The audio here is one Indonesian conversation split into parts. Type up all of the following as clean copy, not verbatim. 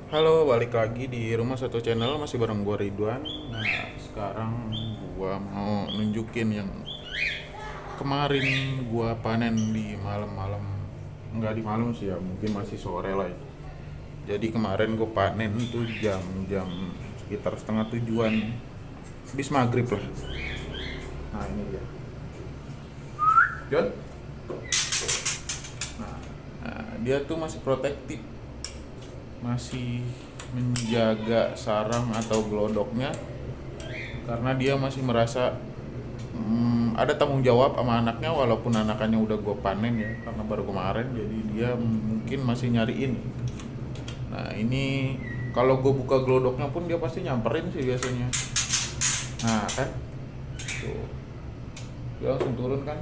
Halo, balik lagi di Rumah Satu Channel, masih bareng gua Ridwan. Nah, sekarang gua mau nunjukin yang kemarin gua panen di malam-malam. Enggak di malam sih ya, mungkin masih sore lah ya. Jadi kemarin gua panen tuh jam-jam sekitar setengah tujuan, habis maghrib lah. Nah, ini dia. John? Nah, dia tuh masih protektif, masih menjaga sarang atau gelodoknya karena dia masih merasa ada tanggung jawab sama anaknya, walaupun anakannya udah gue panen ya karena baru kemarin, jadi dia mungkin masih nyariin. Nah ini kalau gue buka gelodoknya pun dia pasti nyamperin sih biasanya. Nah kan tuh, dia langsung turun kan.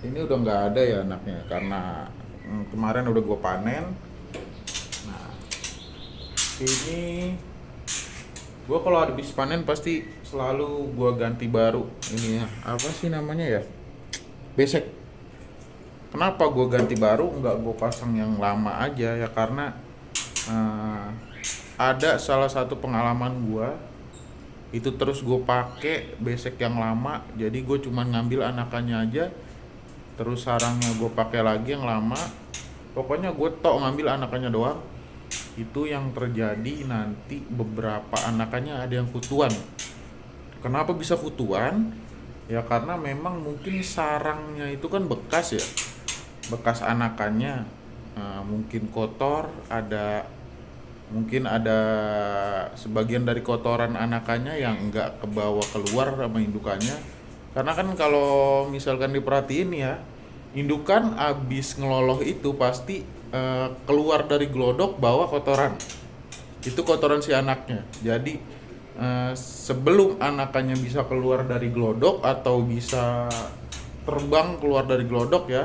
Ini udah nggak ada ya anaknya karena kemarin udah gue panen. Nah ini gue kalau habis panen pasti selalu gue ganti baru. Ini ya, apa sih namanya ya, besek. Kenapa gue ganti baru, nggak gue pasang yang lama aja ya, karena eh, ada salah satu pengalaman gue itu terus gue pakai besek yang lama, jadi gue cuma ngambil anakannya aja, terus sarangnya gue pakai lagi yang lama. Pokoknya gue tok ngambil anakannya doang. Itu yang terjadi, nanti beberapa anakannya ada yang kutuan. Kenapa bisa kutuan? Ya karena memang mungkin sarangnya itu kan bekas ya, bekas anakannya. Mungkin kotor, ada mungkin ada sebagian dari kotoran anakannya yang enggak kebawa keluar sama indukannya. Karena kan kalau misalkan diperhatiin ya, indukan abis ngeloloh itu pasti keluar dari glodok bawa kotoran. Itu kotoran si anaknya. Jadi sebelum anakannya bisa keluar dari glodok atau bisa terbang keluar dari glodok ya,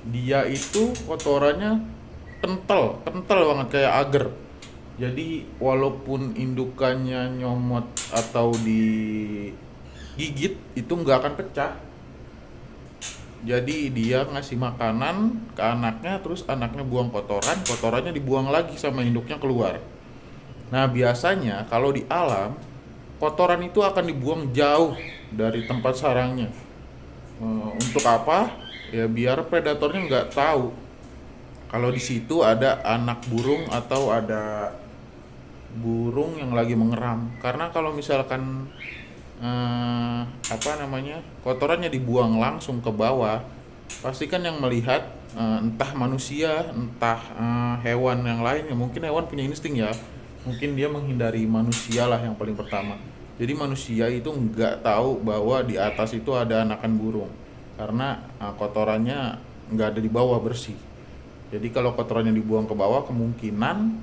dia itu kotorannya kental, kental banget kayak agar. Jadi walaupun indukannya nyomot atau digigit itu nggak akan pecah. Jadi dia ngasih makanan ke anaknya, terus anaknya buang kotoran, kotorannya dibuang lagi sama induknya keluar. Nah biasanya kalau di alam, kotoran itu akan dibuang jauh dari tempat sarangnya. Untuk apa? Ya biar predatornya nggak tahu kalau di situ ada anak burung atau ada burung yang lagi mengeram. Karena kalau misalkan apa namanya, kotorannya dibuang langsung ke bawah, pasti kan yang melihat entah manusia, entah hewan yang lain. Ya mungkin hewan punya insting ya, mungkin dia menghindari manusia lah yang paling pertama. Jadi manusia itu nggak tahu bahwa di atas itu ada anakan burung karena kotorannya nggak ada di bawah, bersih. Jadi kalau kotorannya dibuang ke bawah, kemungkinan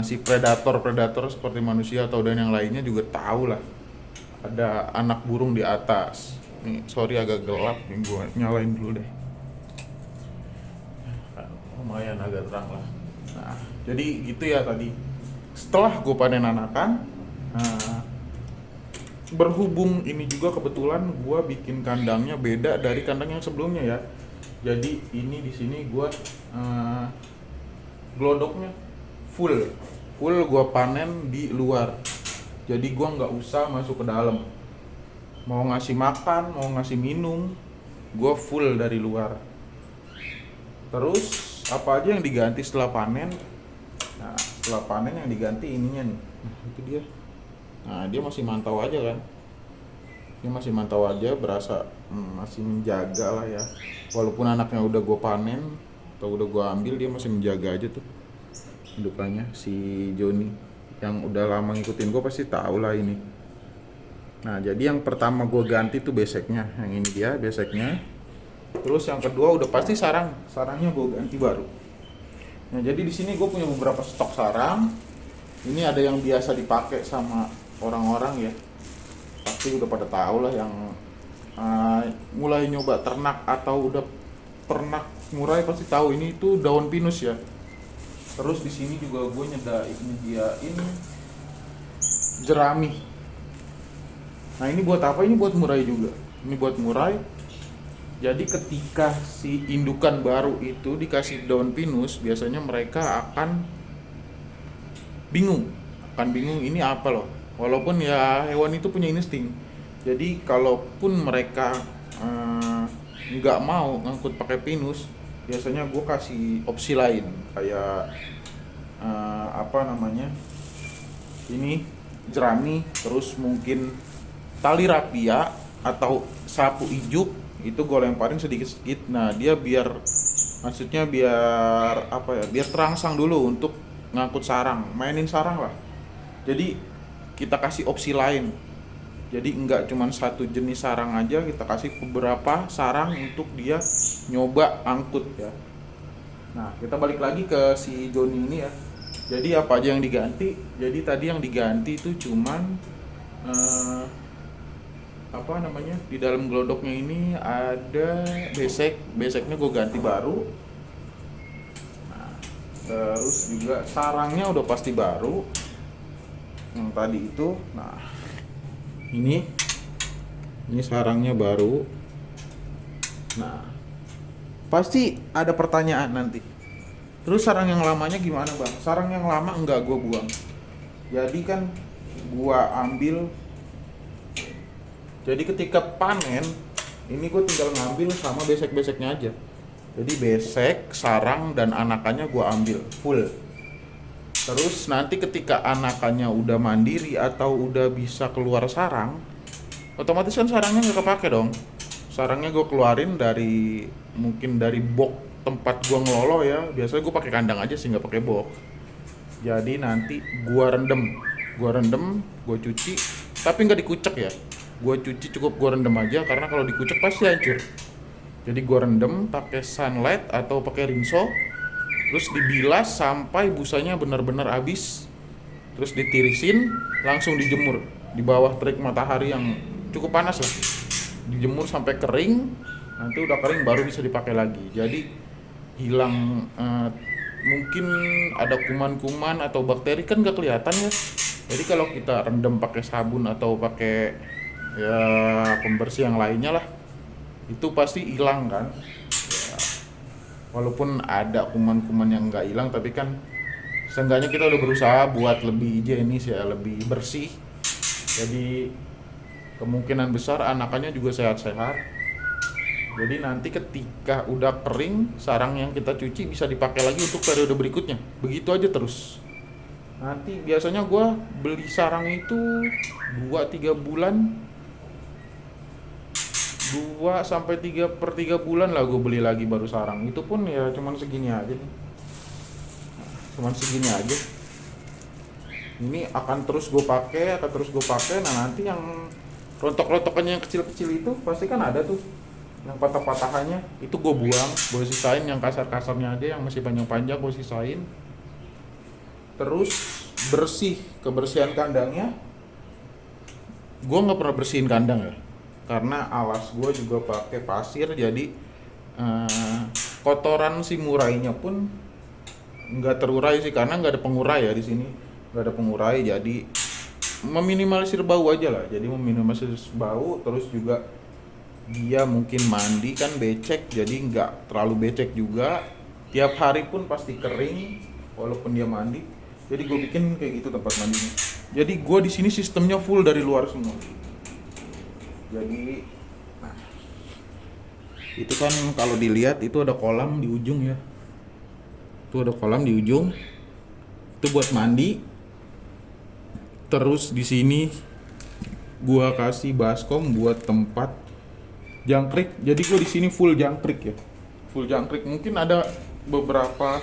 si predator-predator seperti manusia atau dan yang lainnya juga tahu lah ada anak burung di atas. Nih, sorry agak gelap nih, gue nyalain dulu deh. Lumayan agak terang lah. Nah, jadi gitu ya tadi. Setelah gue panen anakan, nah, berhubung ini juga kebetulan gue bikin kandangnya beda dari kandang yang sebelumnya ya. Jadi ini di sini gue glodoknya full, full gue panen di luar. Jadi gue nggak usah masuk ke dalam. Mau ngasih makan, mau ngasih minum, gue full dari luar. Terus apa aja yang diganti setelah panen? Nah, setelah panen yang diganti ininya nih. Nah, itu dia. Nah, dia masih mantau aja kan. Dia masih mantau aja, berasa masih menjaga lah ya. Walaupun anaknya udah gue panen atau udah gue ambil, dia masih menjaga aja tuh indukannya. Si Joni yang udah lama ngikutin gue pasti tahu lah ini. Nah, jadi yang pertama gue ganti tuh beseknya. Yang ini dia beseknya. Terus yang kedua udah pasti sarangnya gue ganti baru. Nah, jadi di sini gue punya beberapa stok sarang. Ini ada yang biasa dipakai sama orang-orang ya. Pasti udah pada tahu lah, yang mulai nyoba ternak atau udah pernah murai pasti tahu ini tuh daun pinus ya. Terus di sini juga gue nyediain jerami. Nah ini buat apa? Ini buat murai juga. Ini buat murai. Jadi ketika si indukan baru itu dikasih daun pinus, biasanya mereka bingung, akan bingung ini apa loh. Walaupun ya hewan itu punya insting. Jadi kalaupun mereka nggak mau ngangkut pakai pinus, biasanya gue kasih opsi lain kayak apa namanya ini jerami, terus mungkin tali rapia atau sapu ijuk itu gue lemparin sedikit-sedikit. Nah dia biar apa ya, biar terangsang dulu untuk ngangkut sarang, mainin sarang lah. Jadi kita kasih opsi lain, jadi enggak cuma satu jenis sarang aja, kita kasih beberapa sarang untuk dia nyoba angkut ya. Nah kita balik lagi ke si Joni ini ya. Jadi apa aja yang diganti? Jadi tadi yang diganti itu cuman apa namanya, di dalam glodoknya ini ada beseknya gue ganti baru. Nah, terus juga sarangnya udah pasti baru yang tadi itu. Nah ini sarangnya baru. Nah pasti ada pertanyaan nanti, terus sarang yang lamanya gimana bang? Sarang yang lama enggak gue buang, jadi kan gue ambil. Jadi ketika panen ini gue tinggal ngambil sama besek-beseknya aja. Jadi besek, sarang, dan anakannya gue ambil full. Terus nanti ketika anakannya udah mandiri atau udah bisa keluar sarang, otomatis kan sarangnya nggak kepake dong. Sarangnya gue keluarin mungkin dari box tempat gue ngelolo ya. Biasanya gue pakai kandang aja sih, nggak pakai box. Jadi nanti gue rendem, gue cuci, tapi nggak dikucek ya. Gue cuci cukup gue rendem aja, karena kalau dikucek pasti hancur. Jadi gue rendem pakai sunlight atau pakai rinso, terus dibilas sampai busanya benar-benar habis, terus ditirisin, langsung dijemur di bawah terik matahari yang cukup panas lah. Dijemur sampai kering, nanti udah kering baru bisa dipakai lagi. Jadi hilang mungkin ada kuman-kuman atau bakteri kan nggak kelihatan ya. Jadi kalau kita rendam pakai sabun atau pakai ya pembersih yang lainnya lah, itu pasti hilang kan ya, walaupun ada kuman-kuman yang nggak hilang, tapi kan seenggaknya kita udah berusaha buat lebih higienis ya, lebih bersih. Jadi kemungkinan besar anakannya juga sehat-sehat. Jadi nanti ketika udah kering, sarang yang kita cuci bisa dipakai lagi untuk periode berikutnya. Begitu aja terus. Nanti biasanya gue beli sarang itu 2-3 bulan, 2-3 per 3 bulan lah gue beli lagi baru sarang. Itu pun ya cuman segini aja nih. Cuman segini aja. Ini akan terus gue pakai. Nah nanti yang rontok-rontokannya yang kecil-kecil itu pasti kan ada tuh, yang patah-patahannya itu gue buang, gue sisain. Yang kasar-kasarnya aja, yang masih panjang-panjang gue sisain. Terus kebersihan kandangnya, gue nggak pernah bersihin kandang ya, karena alas gue juga pakai pasir. Jadi kotoran si murainya pun nggak terurai sih, karena nggak ada pengurai ya di sini, nggak ada pengurai. Jadi meminimalisir bau aja lah. Jadi meminimalisir bau, terus juga dia mungkin mandi kan becek, jadi nggak terlalu becek juga. Tiap hari pun pasti kering walaupun dia mandi. Jadi gue bikin kayak gitu tempat mandinya. Jadi gue di sini sistemnya full dari luar semua. Jadi nah, itu kan kalau dilihat itu ada kolam di ujung ya. Itu ada kolam di ujung. Itu buat mandi. Terus di sini gue kasih baskom buat tempat jangkrik. Jadi gue di sini full jangkrik ya. Full jangkrik. Mungkin ada beberapa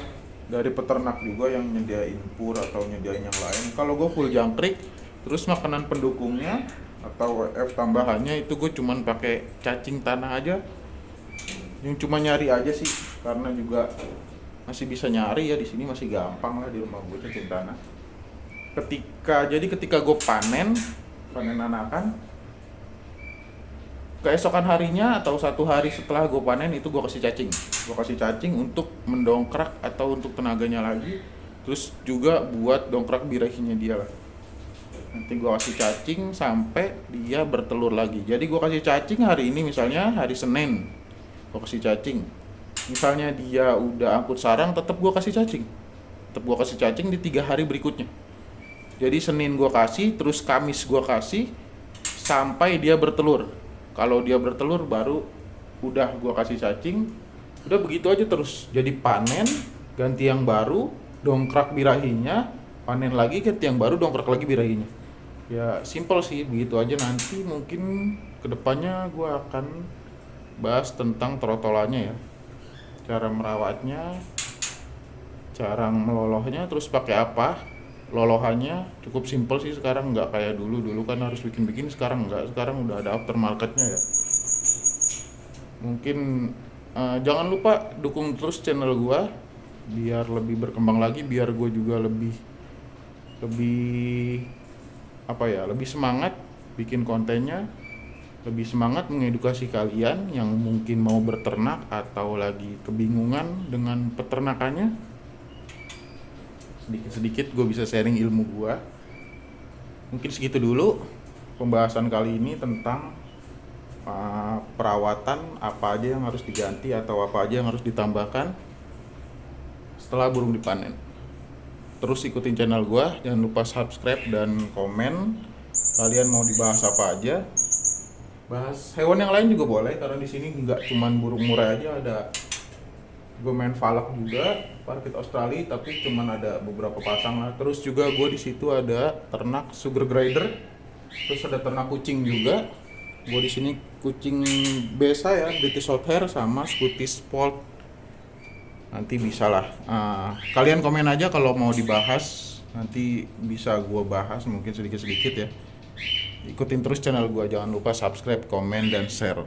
dari peternak juga yang nyediain pur atau nyediain yang lain. Kalau gue full jangkrik, terus makanan pendukungnya atau WF tambahannya itu gue cuman pakai cacing tanah aja, yang cuma nyari aja sih, karena juga masih bisa nyari ya di sini, masih gampang lah di rumah gue cacing tanah. Ketika gue panen anakan, keesokan harinya atau 1 hari setelah gue panen itu gue kasih cacing untuk mendongkrak atau untuk tenaganya lagi, terus juga buat dongkrak birahinya dia lah. Nanti gue kasih cacing sampai dia bertelur lagi. Jadi gue kasih cacing hari ini, misalnya hari Senin, gue kasih cacing. Misalnya dia udah angkut sarang, tetap gue kasih cacing. Tetap gue kasih cacing di 3 hari berikutnya. Jadi Senin gue kasih, terus Kamis gue kasih sampai dia bertelur. Kalau dia bertelur baru udah gue kasih cacing. Udah begitu aja terus. Jadi panen, ganti yang baru, dongkrak birahinya, panen lagi, ganti yang baru, dongkrak lagi birahinya. Ya simple sih, begitu aja. Nanti mungkin kedepannya gue akan bahas tentang trotolannya ya, cara merawatnya, cara melolohnya, terus pakai apa. Lolohannya cukup simple sih sekarang, nggak kayak dulu kan harus bikin sekarang nggak, sekarang udah ada aftermarketnya ya. Mungkin jangan lupa dukung terus channel gue biar lebih berkembang lagi, biar gue juga lebih lebih semangat bikin kontennya, lebih semangat mengedukasi kalian yang mungkin mau berternak atau lagi kebingungan dengan peternakannya. Sedikit-sedikit gue bisa sharing ilmu gue. Mungkin segitu dulu pembahasan kali ini tentang perawatan, apa aja yang harus diganti atau apa aja yang harus ditambahkan setelah burung dipanen. Terus ikutin channel gue, jangan lupa subscribe dan komen kalian mau dibahas apa aja. Bahas hewan yang lain juga boleh, karena di sini nggak cuman burung murai aja, ada gue main falak juga, parkit Australia, tapi cuman ada beberapa pasang lah. Terus juga gue di situ ada ternak sugar glider, terus ada ternak kucing juga. Gue di sini kucing biasa ya, British Shorthair sama Scottish Fold. Nanti bisa lah, kalian komen aja kalau mau dibahas, nanti bisa gue bahas mungkin sedikit-sedikit ya. Ikutin terus channel gue, jangan lupa subscribe, komen, dan share.